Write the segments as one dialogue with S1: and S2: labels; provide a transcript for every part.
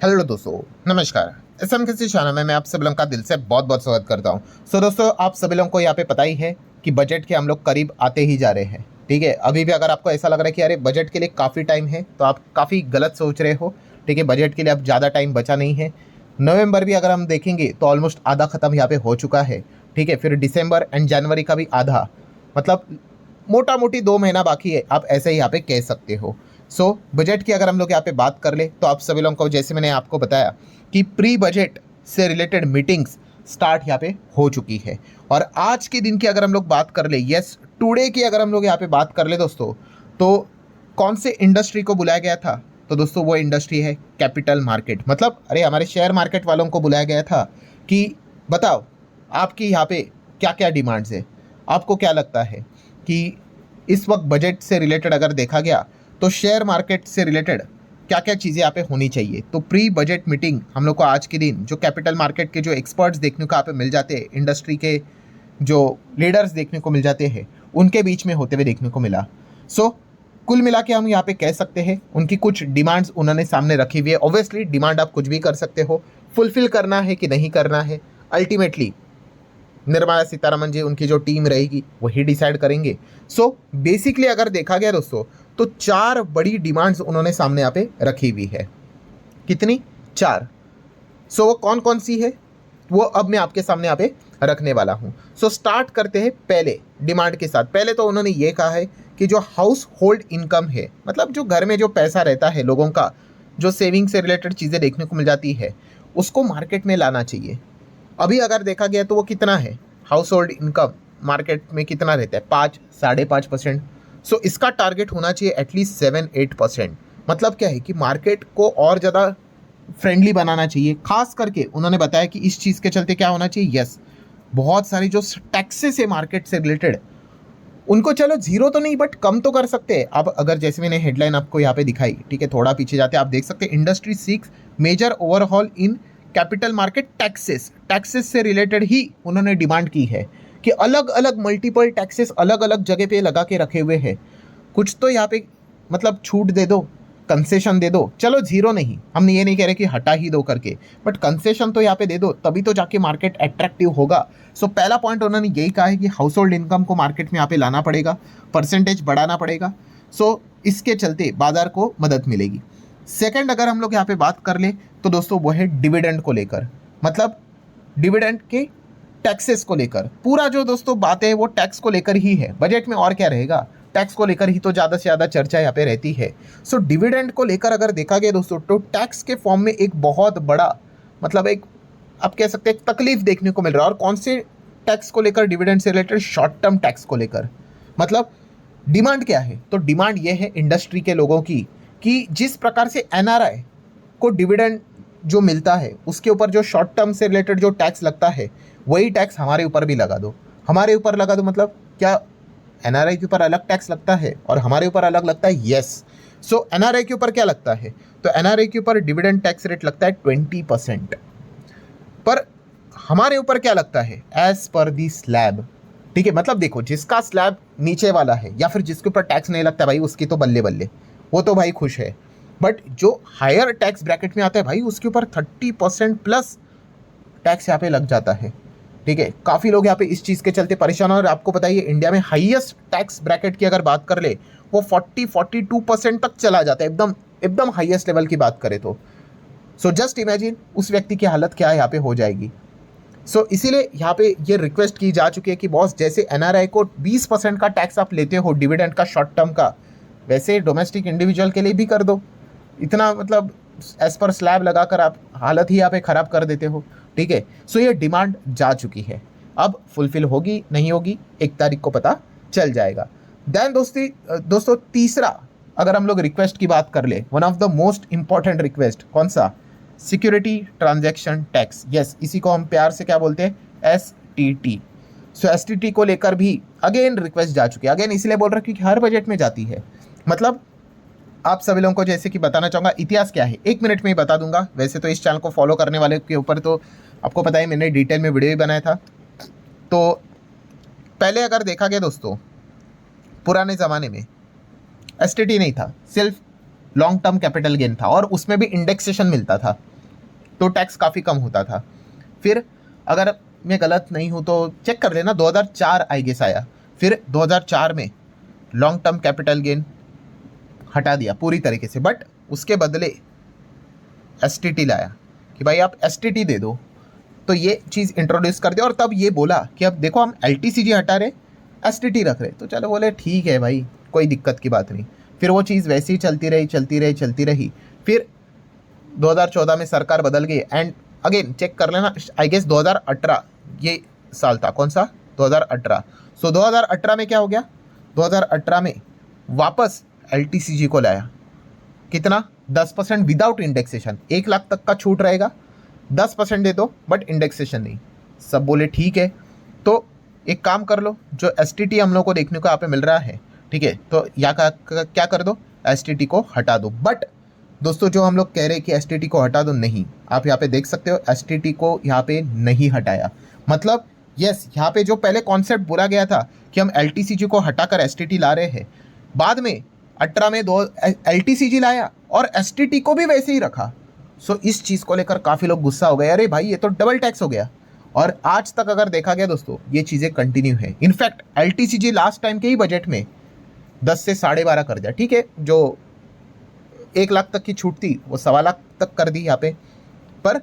S1: Hello दोस्तों, नमस्कार। SM किसी चैनल में मैं आप सभी लोगों का दिल से बहुत बहुत स्वागत करता हूं। दोस्तों, आप सभी लोगों को यहाँ पे पता ही है कि बजट के हम लोग करीब आते ही जा रहे हैं। ठीक है, अभी भी अगर आपको ऐसा लग रहा है कि अरे बजट के लिए काफ़ी टाइम है, तो आप काफ़ी गलत सोच रहे हो। ठीक है, बजट के लिए अब ज़्यादा टाइम बचा नहीं है। नवंबर भी अगर हम देखेंगे तो ऑलमोस्ट आधा ख़त्म यहाँ पे हो चुका है। ठीक है, फिर दिसंबर एंड जनवरी का भी आधा, मतलब मोटा मोटी 2 महीना बाकी है, आप ऐसे ही यहाँ पे कह सकते हो। बजट की अगर हम लोग यहाँ पे बात कर ले तो आप सभी लोगों को, जैसे मैंने आपको बताया कि प्री बजट से रिलेटेड मीटिंग्स स्टार्ट यहाँ पे हो चुकी है। और आज के दिन की अगर हम लोग बात कर ले, यस टुडे की अगर हम लोग यहाँ पे बात कर ले दोस्तों, तो कौन से इंडस्ट्री को बुलाया गया था? तो दोस्तों वो इंडस्ट्री है कैपिटल मार्केट। मतलब अरे हमारे शेयर मार्केट वालों को बुलाया गया था कि बताओ आपकी यहाँ पे क्या क्या डिमांड्स है। आपको क्या लगता है कि इस वक्त बजट से रिलेटेड अगर देखा गया तो शेयर मार्केट से रिलेटेड क्या क्या चीज़ें यहाँ पे होनी चाहिए? तो प्री बजट मीटिंग हम लोग को आज के दिन जो कैपिटल मार्केट के जो एक्सपर्ट्स देखने को यहाँ पे मिल जाते हैं, इंडस्ट्री के जो लीडर्स देखने को मिल जाते हैं, उनके बीच में होते हुए देखने को मिला। कुल मिला के हम यहाँ पे कह सकते हैं उनकी कुछ डिमांड्स उन्होंने सामने रखी हुई है। ऑब्वियसली डिमांड आप कुछ भी कर सकते हो, फुलफिल करना है कि नहीं करना है अल्टीमेटली निर्मला सीतारमन जी, उनकी जो टीम रहेगी वही डिसाइड करेंगे। बेसिकली अगर देखा गया दोस्तों तो 4 बड़ी डिमांड्स उन्होंने सामने यहाँ पे रखी हुई है। कितनी? 4। वो कौन कौन सी है वो अब मैं आपके सामने यहाँ पे रखने वाला हूँ। स्टार्ट करते हैं पहले डिमांड के साथ। पहले तो उन्होंने ये कहा है कि जो हाउस होल्ड इनकम है, मतलब जो घर में जो पैसा रहता है लोगों का, जो सेविंग से रिलेटेड चीज़ें देखने को मिल जाती है, उसको मार्केट में लाना चाहिए। अभी अगर देखा गया तो वो कितना है, हाउस होल्ड इनकम मार्केट में कितना रहता है? 5-5.5%। इसका टारगेट होना चाहिए एटलीस्ट 7-8%। मतलब क्या है कि मार्केट को और ज़्यादा फ्रेंडली बनाना चाहिए। खास करके उन्होंने बताया कि इस चीज़ के चलते क्या होना चाहिए, यस बहुत सारी जो टैक्सेस है मार्केट से रिलेटेड, उनको चलो जीरो तो नहीं बट कम तो कर सकते हैं। अब अगर जैसे मैंने हेडलाइन आपको यहाँ पे दिखाई, ठीक है, थोड़ा पीछे जाते आप देख सकते हैं, industry seeks major overhaul in capital market taxes से रिलेटेड ही उन्होंने डिमांड की है कि अलग अलग मल्टीपल टैक्सेस अलग अलग जगह पे लगा के रखे हुए हैं। कुछ तो यहाँ पे मतलब छूट दे दो, कंसेशन दे दो। चलो जीरो नहीं, हम ये नहीं कह रहे कि हटा ही दो करके, बट कंसेशन तो यहाँ पे दे दो, तभी तो जाके मार्केट अट्रैक्टिव होगा। पहला पॉइंट उन्होंने यही कहा है कि हाउस होल्ड इनकम को मार्केट में यहाँ पे लाना पड़ेगा, परसेंटेज बढ़ाना पड़ेगा। इसके चलते बाजार को मदद मिलेगी। सेकंड अगर हम लोग यहाँ पे बात कर ले तो दोस्तों वो है डिविडेंड को लेकर, मतलब डिविडेंड के टैक्सेस को लेकर। पूरा जो दोस्तों बात है वो टैक्स को लेकर ही है। बजट में और क्या रहेगा, टैक्स को लेकर ही तो ज़्यादा से ज़्यादा चर्चा यहाँ पे रहती है। डिविडेंड को लेकर अगर देखा गया दोस्तों तो टैक्स के फॉर्म में एक बहुत बड़ा, मतलब एक आप कह सकते हैं तकलीफ देखने को मिल रहा है। और कौन से टैक्स को लेकर? डिविडेंड से रिलेटेड शॉर्ट टर्म टैक्स को लेकर। मतलब डिमांड क्या है? तो डिमांड ये है इंडस्ट्री के लोगों की कि जिस प्रकार से एनआरआई को डिविडेंड जो मिलता है उसके ऊपर जो शॉर्ट टर्म से रिलेटेड जो टैक्स लगता है, वही टैक्स हमारे ऊपर भी लगा दो। हमारे ऊपर लगा दो मतलब क्या? एनआरआई के ऊपर अलग टैक्स लगता है और हमारे ऊपर अलग लगता है। यस, एनआरआई के ऊपर क्या लगता है? तो एनआरआई के ऊपर डिविडेंड टैक्स रेट लगता है 20%, पर हमारे ऊपर क्या लगता है? एज पर दी स्लैब। ठीक है, मतलब देखो जिसका स्लैब नीचे वाला है या फिर जिसके ऊपर टैक्स नहीं लगता भाई, उसकी तो बल्ले बल्ले, वो तो भाई खुश है। बट जो हायर टैक्स ब्रैकेट में आता है भाई, उसके ऊपर 30% प्लस टैक्स यहाँ पे लग जाता है। ठीक है, काफ़ी लोग यहाँ पे इस चीज़ के चलते परेशान। और आपको बताइए इंडिया में हाईएस्ट टैक्स ब्रैकेट की अगर बात कर ले वो 40-42% तक चला जाता है, एकदम एकदम हाईएस्ट लेवल की बात करें तो। जस्ट इमेजिन उस व्यक्ति की हालत क्या यहाँ पे हो जाएगी। इसीलिए यहाँ पे ये रिक्वेस्ट की जा चुकी है कि बॉस, जैसे एनआरआई को 20% का टैक्स आप लेते हो डिविडेंड का शॉर्ट टर्म का, वैसे डोमेस्टिक इंडिविजुअल के लिए भी कर दो। इतना मतलब एज पर स्लैब लगाकर आप हालत ही यहाँ पे ख़राब कर देते हो। ठीक है, ये डिमांड जा चुकी है। अब फुलफिल होगी नहीं होगी 1 तारीख को पता चल जाएगा। देन दोस्तों तीसरा अगर हम लोग रिक्वेस्ट की बात कर ले, one of the most important request कौन सा? Security transaction tax. यस, इसी को हम प्यार से क्या बोलते हैं? STT। STT को लेकर भी अगेन रिक्वेस्ट जा चुकी है। अगेन इसलिए बोल रहा हूँ क्योंकि हर बजट में जाती है। मतलब आप सभी लोगों को जैसे कि बताना चाहूँगा इतिहास क्या है, 1 मिनट में ही बता दूंगा। वैसे तो इस चैनल को फॉलो करने वाले के ऊपर तो आपको पता है मैंने डिटेल में वीडियो भी बनाया था। तो पहले अगर देखा गया दोस्तों, पुराने ज़माने में STT नहीं था, सिर्फ लॉन्ग टर्म कैपिटल गेन था और उसमें भी इंडेक्सेशन मिलता था। तो टैक्स काफ़ी कम होता था। फिर अगर मैं गलत नहीं हूँ तो चेक कर लेना, 2004 आई गेस आया। फिर 2004 में लॉन्ग टर्म कैपिटल गेन हटा दिया पूरी तरीके से, बट उसके बदले एसटीटी लाया कि भाई आप एसटीटी दे दो। तो ये चीज़ इंट्रोड्यूस कर दिया और तब ये बोला कि अब देखो हम एलटीसीजी हटा रहे, एसटीटी रख रहे। तो चलो बोले ठीक है भाई, कोई दिक्कत की बात नहीं। फिर वो चीज़ वैसी ही चलती रही। फिर 2014 में सरकार बदल गई एंड अगेन चेक कर लेना, आई गेस 2018 ये साल था। कौन सा? 2018। सो 2018 में क्या हो गया? 2018 में वापस एलटीसीजी को लाया। कितना? 10% विदाउट इंडेक्सेशन। 1 लाख तक का छूट रहेगा, 10% दे दो बट इंडेक्सेशन नहीं। सब बोले ठीक है। तो एक काम कर लो, जो एसटीटी हम लोग को देखने को यहाँ पे मिल रहा है, ठीक है, तो या क्या कर दो, एसटीटी को हटा दो। बट दोस्तों जो हम लोग कह रहे हैं कि एसटीटी को हटा दो, नहीं, आप यहाँ पे देख सकते हो एसटीटी को यहाँ पे नहीं हटाया। मतलब यस, यहाँ पे जो पहले कॉन्सेप्ट बोला गया था कि हम एलटीसीजी को हटाकर एसटीटी ला रहे हैं, बाद में 18 में एलटीसीजी लाया और एसटीटी को भी वैसे ही रखा। सो इस चीज़ को लेकर काफ़ी लोग गुस्सा हो गए, अरे भाई ये तो डबल टैक्स हो गया। और आज तक अगर देखा गया दोस्तों, ये चीज़ें कंटिन्यू है। इनफैक्ट एलटीसीजी लास्ट टाइम के ही बजट में 10 से 12.5 कर दिया, ठीक है, जो 1 लाख तक की छूट थी वो 1.25 लाख तक कर दी यहाँ पे। पर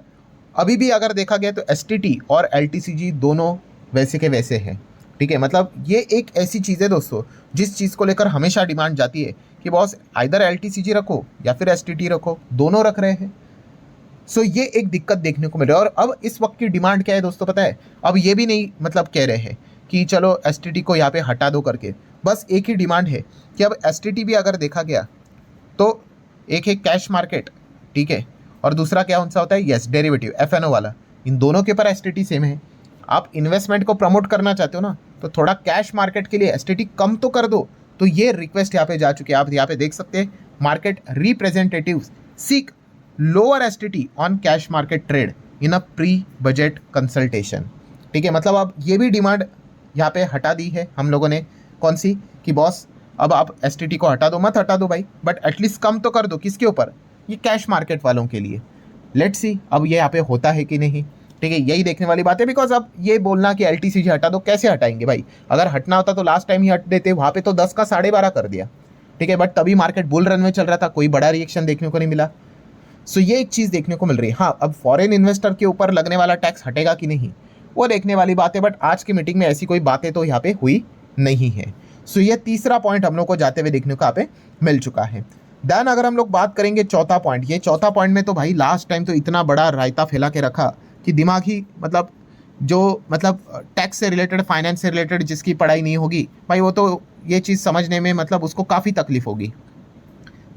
S1: अभी भी अगर देखा गया तो एसटीटी और एलटीसीजी दोनों वैसे के वैसे हैं, ठीक है। मतलब ये एक ऐसी चीज़ है दोस्तों जिस चीज़ को लेकर हमेशा डिमांड जाती है कि बॉस आइदर एलटीसीजी रखो या फिर एसटीटी रखो, दोनों रख रहे हैं। सो ये एक दिक्कत देखने को मिल रहा है। और अब इस वक्त की डिमांड क्या है दोस्तों पता है? अब ये भी नहीं मतलब कह रहे हैं कि चलो एसटीटी को यहाँ पे हटा दो करके, बस एक ही डिमांड है कि अब एसटीटी भी अगर देखा गया तो एक है कैश मार्केट, ठीक है, और दूसरा क्या कौन सा होता है? यस, डेरिवेटिव, एफएनओ वाला। इन दोनों के ऊपर एसटीटी सेम है। आप इन्वेस्टमेंट को प्रमोट करना चाहते हो ना, तो थोड़ा कैश मार्केट के लिए एसटीटी कम तो कर दो। तो ये रिक्वेस्ट यहाँ पे जा चुकी है, आप यहाँ पे देख सकते हैं, market representatives seek lower STT on cash market trade in a pre budget consultation, ठीक है। मतलब अब ये भी डिमांड यहाँ पे हटा दी है हम लोगों ने। कौन सी? कि बॉस अब आप एसटीटी को हटा दो, मत हटा दो भाई, बट एटलीस्ट कम तो कर दो। किसके ऊपर? ये कैश मार्केट वालों के लिए। लेट्स सी अब ये यहाँ पे होता है कि नहीं, ठीक है, यही देखने वाली बात है। बिकॉज अब ये बोलना कि एलटीसीजी हटा दो, कैसे हटाएंगे भाई? अगर हटना होता तो लास्ट टाइम ही हट देते, वहाँ पे तो 10 का 12.5 कर दिया, ठीक है, बट तभी मार्केट बुल रन में चल रहा था, कोई बड़ा रिएक्शन देखने को नहीं मिला। सो ये एक चीज़ देखने को मिल रही है। हाँ, अब फॉरेन इन्वेस्टर के ऊपर लगने वाला टैक्स हटेगा कि नहीं वो देखने वाली बात है, बट आज की मीटिंग में ऐसी कोई बातें तो यहाँ पे हुई नहीं है। सो ये तीसरा पॉइंट हम लोग को जाते हुए देखने को यहाँ पे मिल चुका है। देन अगर हम लोग बात करेंगे चौथा पॉइंट, ये चौथा पॉइंट में तो भाई लास्ट टाइम तो इतना बड़ा रायता फैला के रखा कि दिमाग ही मतलब जो मतलब टैक्स से रिलेटेड, फाइनेंस से रिलेटेड जिसकी पढ़ाई नहीं होगी भाई, वो तो ये चीज़ समझने में मतलब उसको काफ़ी तकलीफ होगी।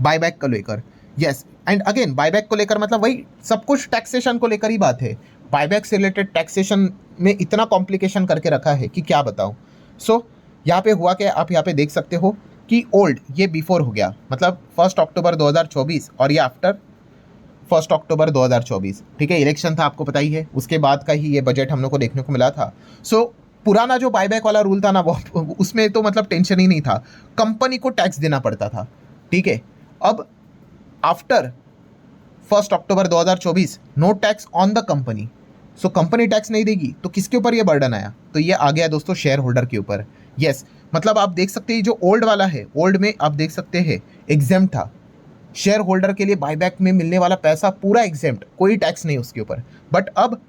S1: बायबैक को लेकर, यस, एंड अगेन बायबैक को लेकर मतलब वही सब कुछ टैक्सेशन को लेकर ही बात है। बायबैक से रिलेटेड टैक्सेशन में इतना कॉम्प्लिकेशन करके रखा है कि क्या बताऊँ। सो यहाँ पे हुआ क्या, आप यहाँ पे देख सकते हो कि ओल्ड ये बिफोर हो गया, मतलब 1 अक्टूबर 2024 और ये आफ्टर 1 अक्टूबर 2024, ठीक है, इलेक्शन था आपको पता ही है, उसके बाद का ही ये बजट हम लोग को देखने को मिला था। सो पुराना जो बायबैक वाला रूल था ना, वो उसमें तो मतलब टेंशन ही नहीं था, कंपनी को टैक्स देना पड़ता था, ठीक है। अब after 1 October 2024 no tax on the company. So company tax नहीं देगी तो किसके ऊपर ये बर्डन आया? तो ये आ गया दोस्तों शेयर होल्डर के ऊपर। यस, मतलब आप देख सकते हैं जो ओल्ड वाला है, ओल्ड में आप देख सकते हैं एग्जेम्प्ट था, शेयर होल्डर के लिए बायबैक में मिलने वाला पैसा पूरा एग्जेम्प्ट, कोई टैक्स नहीं उसके ऊपर। बट अब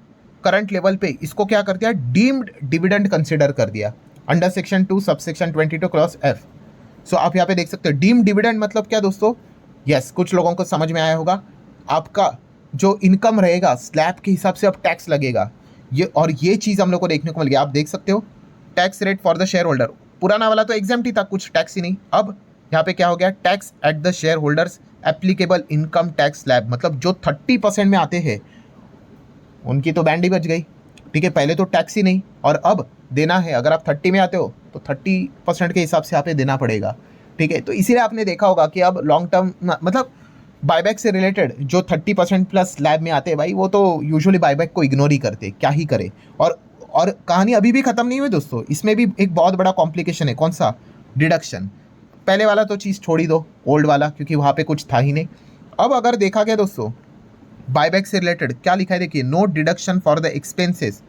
S1: करंट लेवल पे इसको क्या कर दिया? डीम्ड डिविडेंड कंसिडर कर दिया under section 2 subsection 22 clause F. So आप यहाँ पे देख सकते हो डीम्ड डिविडेंड मतलब क्या दोस्तों? यस, कुछ लोगों को समझ में आया होगा, आपका जो इनकम रहेगा स्लैब के हिसाब से अब टैक्स लगेगा ये, और ये चीज़ हम लोग को देखने को मिल गया। आप देख सकते हो tax rate for the share holder, पुराना वाला तो एग्जाम्प्ट ही था, कुछ टैक्स ही नहीं। अब यहाँ पे क्या हो गया? Tax at the share holders applicable income tax slab, मतलब जो 30% में आते हैं उनकी तो बैंड ही बच गई, ठीक है। पहले तो टैक्स ही नहीं और अब देना है, अगर आप 30 में आते हो तो 30% के हिसाब से यहाँ पे देना पड़ेगा, ठीक है। तो इसीलिए आपने देखा होगा कि अब लॉन्ग टर्म मतलब बायबैक से रिलेटेड जो 30% प्लस स्लैब में आते हैं भाई, वो तो यूजुअली बायबैक को इग्नोर ही करते, क्या ही करे। और कहानी अभी भी ख़त्म नहीं हुई दोस्तों, इसमें भी एक बहुत बड़ा कॉम्प्लिकेशन है। कौन सा? डिडक्शन। पहले वाला तो चीज़ छोड़ ही दो, ओल्ड वाला, क्योंकि वहाँ पे कुछ था ही नहीं। अब अगर देखा गया दोस्तों बायबैक से रिलेटेड क्या लिखा है देखिए, no deduction for the expenses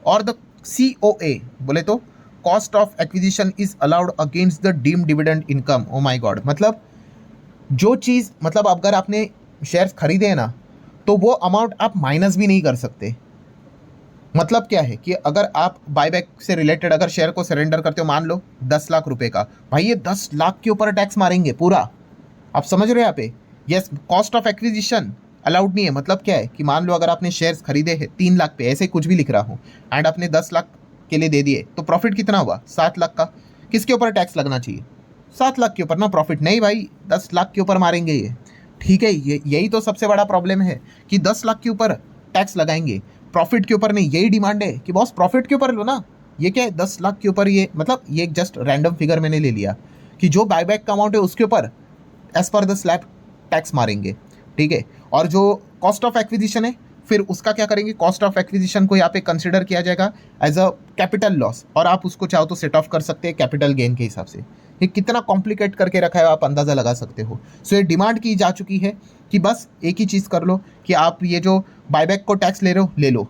S1: और द COA, बोले तो cost of acquisition is allowed against the deem dividend income. Oh my god, मतलब जो चीज़, मतलब अगर आपने शेयर्स खरीदे हैं ना तो वो अमाउंट आप माइनस भी नहीं कर सकते। मतलब क्या है कि अगर आप बायबैक से रिलेटेड अगर शेयर को सरेंडर करते हो, मान लो 10 लाख रुपए का, भाई ये 10 लाख के ऊपर टैक्स मारेंगे पूरा। आप समझ रहे हो यहाँ पे? Yes, cost of acquisition allowed नहीं है। मतलब क्या है कि मान लो अगर आपने शेयर्स खरीदे हैं 3 लाख पे, ऐसे कुछ भी लिख रहा हूँ, एंड आपने 10 लाख के लिए दे दिए, तो प्रॉफिट कितना हुआ? 7 लाख का। किसके ऊपर टैक्स लगना चाहिए? 7 लाख के ऊपर ना प्रॉफिट। नहीं भाई, 10 लाख के ऊपर मारेंगे ये। ठीक है, यही तो सबसे बड़ा प्रॉब्लम है कि 10 लाख के ऊपर टैक्स लगाएंगे, प्रॉफिट के ऊपर नहीं। यही डिमांड है कि बॉस प्रॉफिट के ऊपर लो ना। ये क्या है, 10 लाख के ऊपर, ये मतलब ये जस्ट रैंडम फिगर मैंने ले लिया कि जो बायबैक का अमाउंट है उसके ऊपर as per the slab tax मारेंगे। ठीक है, और जो कॉस्ट ऑफ एक्विजिशन है फिर उसका क्या करेंगे? कॉस्ट ऑफ एक्विजिशन को यहाँ पे कंसिडर किया जाएगा एज अ कैपिटल लॉस, और आप उसको चाहो तो सेट ऑफ कर सकते हैं कैपिटल गेन के हिसाब से। ये कितना कॉम्प्लिकेट करके रखा है आप अंदाज़ा लगा सकते हो। सो ये डिमांड की जा चुकी है कि बस एक ही चीज़ कर लो कि आप ये जो बायबैक को टैक्स ले रहे हो ले लो,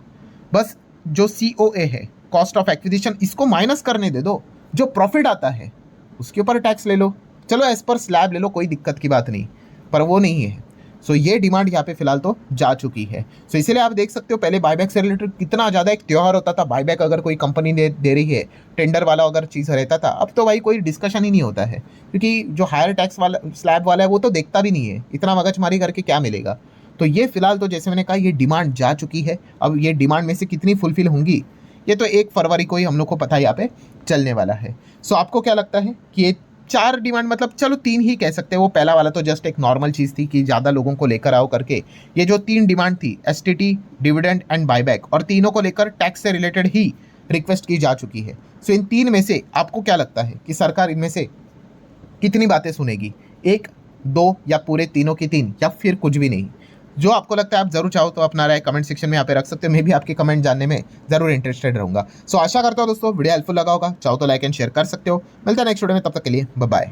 S1: बस जो COA है कॉस्ट ऑफ एक्विजिशन इसको माइनस करने दे दो, जो प्रॉफिट आता है उसके ऊपर टैक्स ले लो। चलो एज पर स्लैब ले लो, कोई दिक्कत की बात नहीं, पर वो नहीं है। सो ये डिमांड यहाँ पे फिलहाल तो जा चुकी है। सो इसीलिए आप देख सकते हो पहले बायबैक से रिलेटेड कितना ज़्यादा एक त्यौहार होता था। बायबैक अगर कोई कंपनी दे रही है, टेंडर वाला अगर चीज़ रहता था, अब तो भाई कोई डिस्कशन ही नहीं होता है, क्योंकि जो हायर टैक्स वाला स्लैब वाला है वो तो देखता भी नहीं है, इतना मगजमारी करके क्या मिलेगा। तो ये फिलहाल तो जैसे मैंने कहा ये डिमांड जा चुकी है। अब ये डिमांड में से कितनी फुलफिल होंगी ये तो 1 फरवरी को ही हम लोग को पता यहाँ पे चलने वाला है। सो आपको क्या लगता है कि ये 4 डिमांड, मतलब चलो 3 ही कह सकते हैं, वो पहला वाला तो जस्ट एक नॉर्मल चीज़ थी कि ज़्यादा लोगों को लेकर आओ करके, ये जो 3 डिमांड थी STT, डिविडेंड एंड बायबैक, और तीनों को लेकर टैक्स से रिलेटेड ही रिक्वेस्ट की जा चुकी है। सो इन 3 में से आपको क्या लगता है कि सरकार इनमें से कितनी बातें सुनेगी? 1, 2 या पूरे तीनों की 3, या फिर कुछ भी नहीं? जो आपको लगता है आप जरूर चाहो तो अपना राय कमेंट सेक्शन में यहाँ पे रख सकते हो। मैं भी आपके कमेंट जानने में जरूर इंटरेस्टेड रहूंगा। सो आशा करता हूँ दोस्तों वीडियो हेल्पफुल लगा होगा। चाहो तो लाइक एंड शेयर कर सकते हो। मिलता है नेक्स्ट वीडियो में, तब तक के लिए बाय बाय।